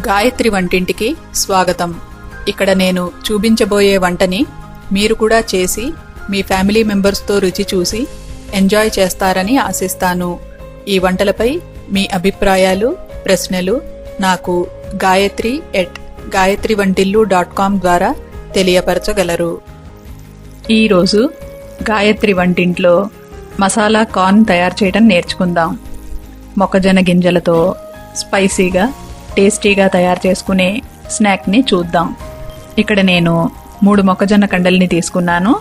గాయత్రి వంటింటికి స్వాగతం. ఇక్కడ నేను చూపించబోయే వంటని మీరు కూడా చేసి మీ ఫ్యామిలీ మెంబర్స్తో రుచి చూసి ఎంజాయ్ చేస్తారని ఆశిస్తాను. ఈ వంటలపై మీ అభిప్రాయాలు, ప్రశ్నలు నాకు gayatri@gayatrivantillu.com ద్వారా తెలియపరచగలరు. ఈరోజు గాయత్రి వంటింట్లో మసాలా కార్న్ తయారు చేయడం నేర్చుకుందాం. మొక్కజొన్న గింజలతో స్పైసీగా టేస్టీగా తయారు చేసుకునే స్నాక్ని చూద్దాం. ఇక్కడ నేను 3 మొక్కజొన్న కండల్ని తీసుకున్నాను.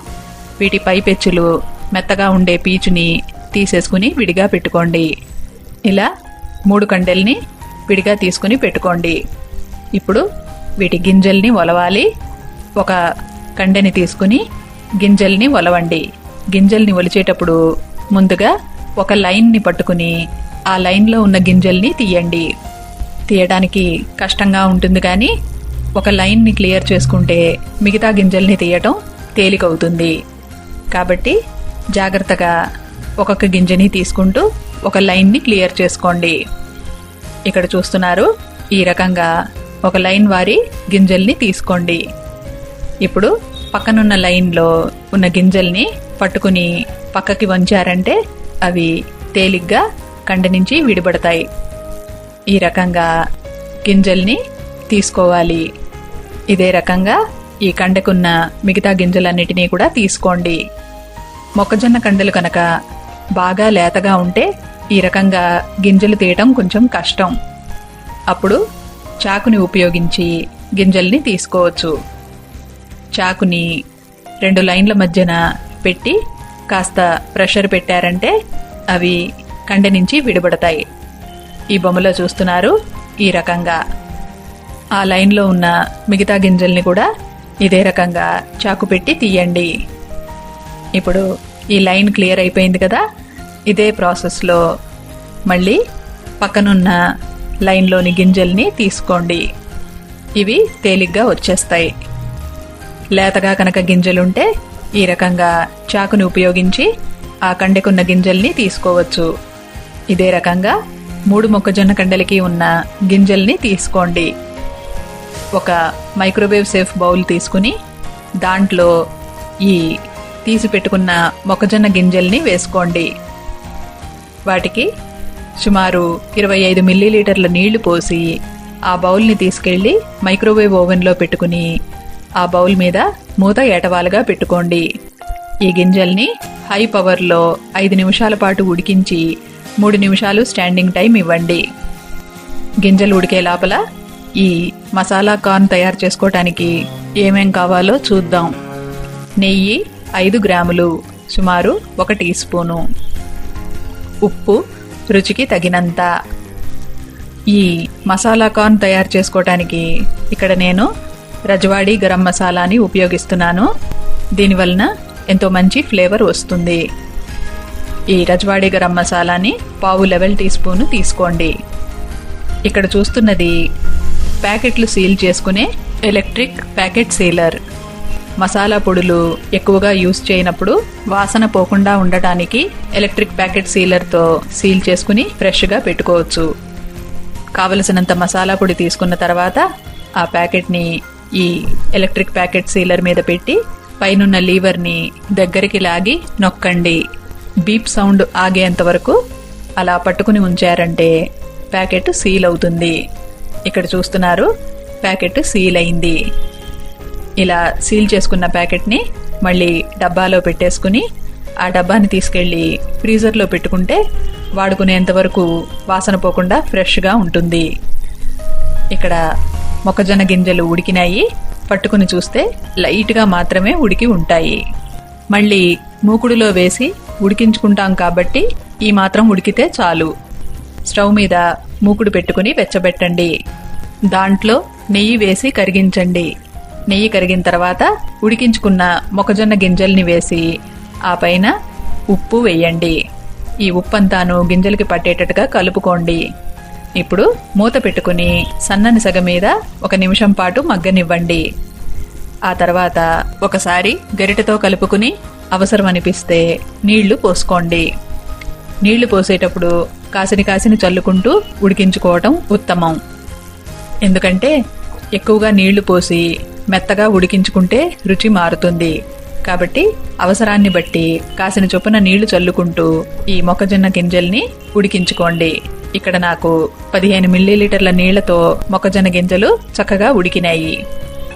వీటి పై పెచ్చులు మెత్తగా ఉండే పీచుని తీసేసుకుని విడిగా పెట్టుకోండి. ఇలా 3 కండల్ని విడిగా తీసుకుని పెట్టుకోండి. ఇప్పుడు వీటి గింజల్ని ఒలవాలి. ఒక కండని తీసుకుని గింజల్ని ఒలవండి. గింజల్ని ఒలిచేటప్పుడు ముందుగా ఒక లైన్ని పట్టుకుని ఆ లైన్లో ఉన్న గింజల్ని తీయండి. తీయడానికి కష్టంగా ఉంటుంది, కానీ ఒక లైన్ని క్లియర్ చేసుకుంటే మిగతా గింజల్ని తీయటం తేలికవుతుంది. కాబట్టి జాగ్రత్తగా ఒక్కొక్క గింజని తీసుకుంటూ ఒక లైన్ని క్లియర్ చేసుకోండి. ఇక్కడ చూస్తున్నారు, ఈ రకంగా ఒక లైన్ వారి గింజల్ని తీసుకోండి. ఇప్పుడు పక్కనున్న లైన్లో ఉన్న గింజల్ని పట్టుకుని పక్కకి వంచారంటే అవి తేలిగ్గా కండ నుంచి విడిపడతాయి. ఈ రకంగా గింజల్ని తీసుకోవాలి. ఇదే రకంగా ఈ కండకున్న మిగతా గింజలన్నిటినీ కూడా తీసుకోండి. మొక్కజొన్న కండలు కనుక బాగా లేతగా ఉంటే ఈ రకంగా గింజలు తీయటం కొంచెం కష్టం. అప్పుడు చాకుని ఉపయోగించి గింజల్ని తీసుకోవచ్చు. చాకుని 2 లైన్ల మధ్యన పెట్టి కాస్త ప్రెషర్ పెట్టారంటే అవి కండ నుంచి విడిపడతాయి. ఈ బొమ్మలో చూస్తున్నారు, ఈ రకంగా ఆ లైన్లో ఉన్న మిగతా గింజల్ని కూడా ఇదే రకంగా చాకు పెట్టి తీయండి. ఇప్పుడు ఈ లైన్ క్లియర్ అయిపోయింది కదా. ఇదే ప్రాసెస్లో మళ్ళీ పక్కనున్న లైన్లోని గింజల్ని తీసుకోండి. ఇవి తేలిగ్గా వచ్చేస్తాయి. లేతగా కనుక గింజలుంటే ఈ రకంగా చాకుని ఉపయోగించి ఆ కండకున్న గింజల్ని తీసుకోవచ్చు. ఇదే రకంగా 3 మొక్కజొన్న కండలకి ఉన్న గింజల్ని తీసుకోండి. ఒక మైక్రోవేవ్ సేఫ్ బౌల్ తీసుకుని దాంట్లో ఈ తీసి పెట్టుకున్న మొక్కజొన్న గింజల్ని వేసుకోండి. వాటికి సుమారు 25 మిల్లీలీటర్ల నీళ్లు పోసి ఆ బౌల్ని తీసుకెళ్లి మైక్రోవేవ్ ఓవెన్లో పెట్టుకుని ఆ బౌల్ మీద మూత ఏటవాలుగా పెట్టుకోండి. ఈ గింజల్ని హై పవర్లో 5 నిమిషాల పాటు ఉడికించి 3 నిమిషాలు స్టాండింగ్ టైం ఇవ్వండి. గింజలు ఉడికే లోపల ఈ మసాలా కార్న్ తయారు చేసుకోవటానికి ఏమేం కావాలో చూద్దాం. నెయ్యి 5 గ్రాములు, సుమారు 1 టీ స్పూను. ఉప్పు రుచికి తగినంత. ఈ మసాలా కార్న్ తయారు చేసుకోవటానికి ఇక్కడ నేను రజవాడీ గరం మసాలాని ఉపయోగిస్తున్నాను. దీనివలన ఎంతో మంచి ఫ్లేవర్ వస్తుంది. ఈ రజవాడీ గరం మసాలాని 1/2 టీ స్పూను తీసుకోండి. ఇక్కడ చూస్తున్నది ప్యాకెట్లు సీల్ చేసుకునే ఎలక్ట్రిక్ ప్యాకెట్ సీలర్. మసాలా పొడులు ఎక్కువగా యూజ్ చేయనప్పుడు వాసన పోకుండా ఉండటానికి ఎలక్ట్రిక్ ప్యాకెట్ సీలర్తో సీల్ చేసుకుని ఫ్రెష్గా పెట్టుకోవచ్చు. కావలసినంత మసాలా పొడి తీసుకున్న తర్వాత ఆ ప్యాకెట్ని ఈ ఎలక్ట్రిక్ ప్యాకెట్ సీలర్ మీద పెట్టి పైనున్న లీవర్ని దగ్గరికి లాగి నొక్కండి. బీప్ సౌండ్ ఆగేంత వరకు అలా పట్టుకుని ఉంచారంటే ప్యాకెట్ సీల్ అవుతుంది. ఇక్కడ చూస్తున్నారు, ప్యాకెట్ సీల్ అయింది. ఇలా సీల్ చేసుకున్న ప్యాకెట్ని మళ్ళీ డబ్బాలో పెట్టేసుకుని ఆ డబ్బాని తీసుకెళ్లి ఫ్రీజర్లో పెట్టుకుంటే వాడుకునేంత వరకు వాసన పోకుండా ఫ్రెష్గా ఉంటుంది. ఇక్కడ మొక్కజొన్న గింజలు ఉడికినాయి. పట్టుకుని చూస్తే లైట్గా మాత్రమే ఉడికి ఉంటాయి. మళ్ళీ మూకుడులో వేసి ఉడికించుకుంటాం కాబట్టి ఈ మాత్రం ఉడికితే చాలు. స్టవ్ మీద మూకుడు పెట్టుకుని వెచ్చబెట్టండి. దాంట్లో నెయ్యి వేసి కరిగించండి. నెయ్యి కరిగిన తర్వాత ఉడికించుకున్న మొక్కజొన్న గింజల్ని వేసి ఆ పైన ఉప్పు వేయండి. ఈ ఉప్పంతాను గింజలకి పట్టేటట్టుగా కలుపుకోండి. ఇప్పుడు మూత పెట్టుకుని సన్నని సెగ మీద 1 నిమిషం పాటు మగ్గనివ్వండి. ఆ తర్వాత ఒకసారి గరిటెతో కలుపుకుని అవసరం అనిపిస్తే నీళ్లు పోసుకోండి. నీళ్లు పోసేటప్పుడు కాసిని చల్లుకుంటూ ఉడికించుకోవటం ఉత్తమం. ఎందుకంటే ఎక్కువగా నీళ్లు పోసి మెత్తగా ఉడికించుకుంటే రుచి మారుతుంది. కాబట్టి అవసరాన్ని బట్టి కాసిన చొప్పున నీళ్లు చల్లుకుంటూ ఈ మొక్కజొన్న గింజల్ని ఉడికించుకోండి. ఇక్కడ నాకు 15 మిల్లీలీటర్ల నీళ్లతో మొక్కజొన్న గింజలు చక్కగా ఉడికినాయి.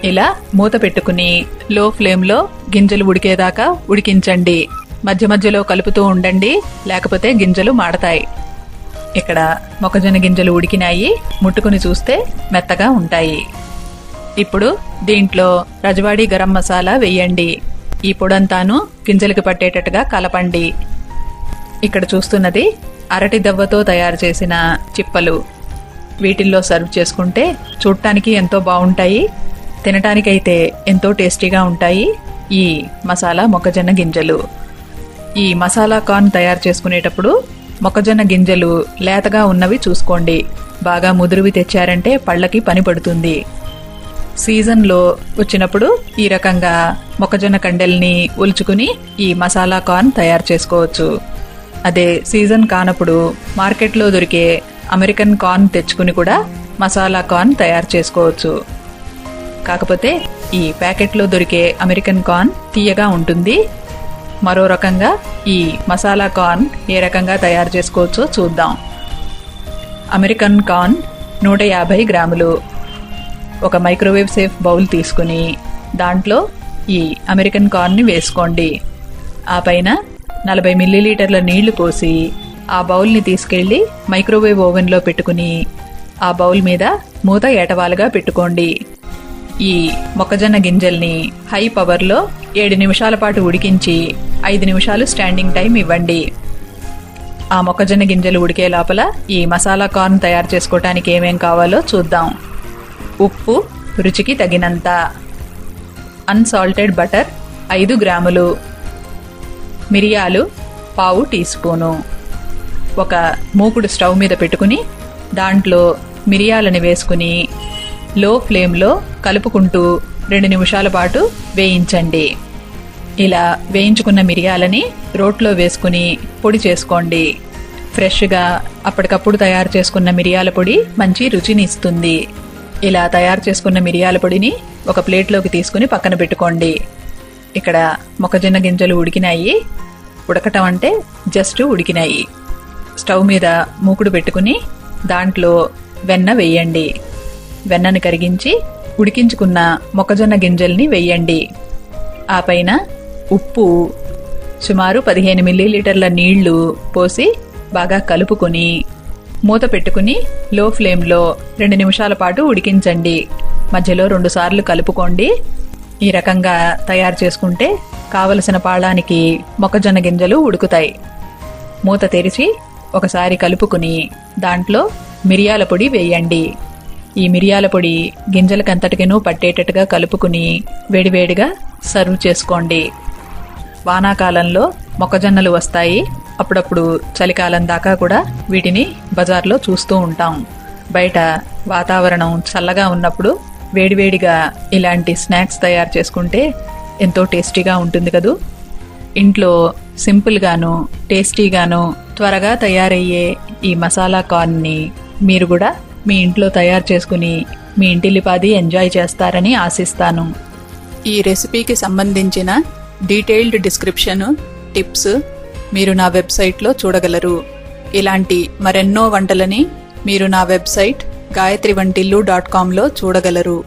ఇలా మూత పెట్టుకుని లో ఫ్లేమ్లో గింజలు ఉడికేదాకా ఉడికించండి. మధ్య మధ్యలో కలుపుతూ ఉండండి, లేకపోతే గింజలు మాడతాయి. ఇక్కడ మొక్కజొన్న గింజలు ఉడికినాయి, ముట్టుకుని చూస్తే మెత్తగా ఉంటాయి. ఇప్పుడు దీంట్లో రజవాడీ గరం మసాలా వెయ్యండి. ఈ పొడంతాను గింజలకు పట్టేటట్టుగా కలపండి. ఇక్కడ చూస్తున్నది అరటి దవ్వతో తయారు చేసిన చిప్పలు. వీటిల్లో సర్వ్ చేసుకుంటే చూడటానికి ఎంతో బాగుంటాయి, తినటానికైతే ఎంతో టేస్టీగా ఉంటాయి ఈ మసాలా మొక్కజొన్న గింజలు. ఈ మసాలా కార్న్ తయారు చేసుకునేటప్పుడు మొక్కజొన్న గింజలు లేతగా ఉన్నవి చూసుకోండి. బాగా ముదురువి తెచ్చారంటే పళ్ళకి పని పడుతుంది. సీజన్లో వచ్చినప్పుడు ఈ రకంగా మొక్కజొన్న కండెల్ని ఒలుచుకుని ఈ మసాలా కార్న్ తయారు చేసుకోవచ్చు. అదే సీజన్ కానప్పుడు మార్కెట్లో దొరికే అమెరికన్ కార్న్ తెచ్చుకుని కూడా మసాలా కార్న్ తయారు చేసుకోవచ్చు. కాకపోతే ఈ ప్యాకెట్లో దొరికే అమెరికన్ కార్న్ తీయగా ఉంటుంది. మరో రకంగా ఈ మసాలా కార్న్ ఏ రకంగా తయారు చేసుకోవచ్చో చూద్దాం. అమెరికన్ కార్న్ 150 గ్రాములు. ఒక మైక్రోవేవ్ సేఫ్ బౌల్ తీసుకుని దాంట్లో ఈ అమెరికన్ కార్న్ని వేసుకోండి. ఆ పైన 40 మిల్లీలీటర్ల నీళ్లు పోసి ఆ బౌల్ని తీసుకెళ్లి మైక్రోవేవ్ ఓవెన్లో పెట్టుకుని ఆ బౌల్ మీద మూత ఏటవాలుగా పెట్టుకోండి. ఈ మొక్కజొన్న గింజల్ని హై పవర్లో 7 నిమిషాల పాటు ఉడికించి 5 నిమిషాలు స్టాండింగ్ టైం ఇవ్వండి. ఆ మొక్కజొన్న గింజలు ఉడికే లోపల ఈ మసాలా కార్న్ తయారు చేసుకోవటానికి ఏమేం కావాలో చూద్దాం. ఉప్పు రుచికి తగినంత, అన్సాల్టెడ్ బటర్ 5 గ్రాములు, మిరియాలు 1/2 టీ స్పూను. ఒక మూకుడు స్టవ్ మీద పెట్టుకుని దాంట్లో మిరియాలని వేసుకుని లో ఫ్లేమ్లో కలుపుకుంటూ 2 నిమిషాల పాటు వేయించండి. ఇలా వేయించుకున్న మిరియాలని రోట్లో వేసుకుని పొడి చేసుకోండి. ఫ్రెష్గా అప్పటికప్పుడు తయారు చేసుకున్న మిరియాల పొడి మంచి రుచిని ఇస్తుంది. ఇలా తయారు చేసుకున్న మిరియాల పొడిని ఒక ప్లేట్లోకి తీసుకుని పక్కన పెట్టుకోండి. ఇక్కడ మొక్కజొన్న గింజలు ఉడికినాయి. ఉడకటం అంటే జస్ట్ ఉడికినాయి. స్టవ్ మీద మూకుడు పెట్టుకుని దాంట్లో వెన్న వేయండి. వెన్నని కరిగించి ఉడికించుకున్న మొక్కజొన్న గింజల్ని వెయ్యండి. ఆ పైన ఉప్పు, సుమారు 15 మిల్లీలీటర్ల నీళ్లు పోసి బాగా కలుపుకొని మూత పెట్టుకుని లో ఫ్లేమ్లో 2 నిమిషాల పాటు ఉడికించండి. మధ్యలో 2 సార్లు కలుపుకోండి. ఈ రకంగా తయారు చేసుకుంటే కావలసిన పాళానికి మొక్కజొన్న గింజలు ఉడుకుతాయి. మూత తెరిచి ఒకసారి కలుపుకుని దాంట్లో మిరియాల పొడి వేయండి. ఈ మిరియాల పొడి గింజలకంతటికినూ పట్టేటట్టుగా కలుపుకుని వేడివేడిగా సర్వ్ చేసుకోండి. వానాకాలంలో మొక్కజొన్నలు వస్తాయి. అప్పుడప్పుడు చలికాలం దాకా కూడా వీటిని బజార్లో చూస్తూ ఉంటాం. బయట వాతావరణం చల్లగా ఉన్నప్పుడు వేడివేడిగా ఇలాంటి స్నాక్స్ తయారు చేసుకుంటే ఎంతో టేస్టీగా ఉంటుంది కదూ. ఇంట్లో సింపుల్గాను టేస్టీగాను త్వరగా తయారయ్యే ఈ మసాలా కార్న్ని మీరు కూడా మీ ఇంట్లో తయారు చేసుకుని మీ ఇంటిల్లిపాది ఎంజాయ్ చేస్తారని ఆశిస్తాను. ఈ రెసిపీకి సంబంధించిన డీటెయిల్డ్ డిస్క్రిప్షన్, టిప్స్ మీరు నా వెబ్సైట్లో చూడగలరు. ఇలాంటి మరెన్నో వంటలని మీరు నా వెబ్సైట్ gayatrivantillu.comలో చూడగలరు.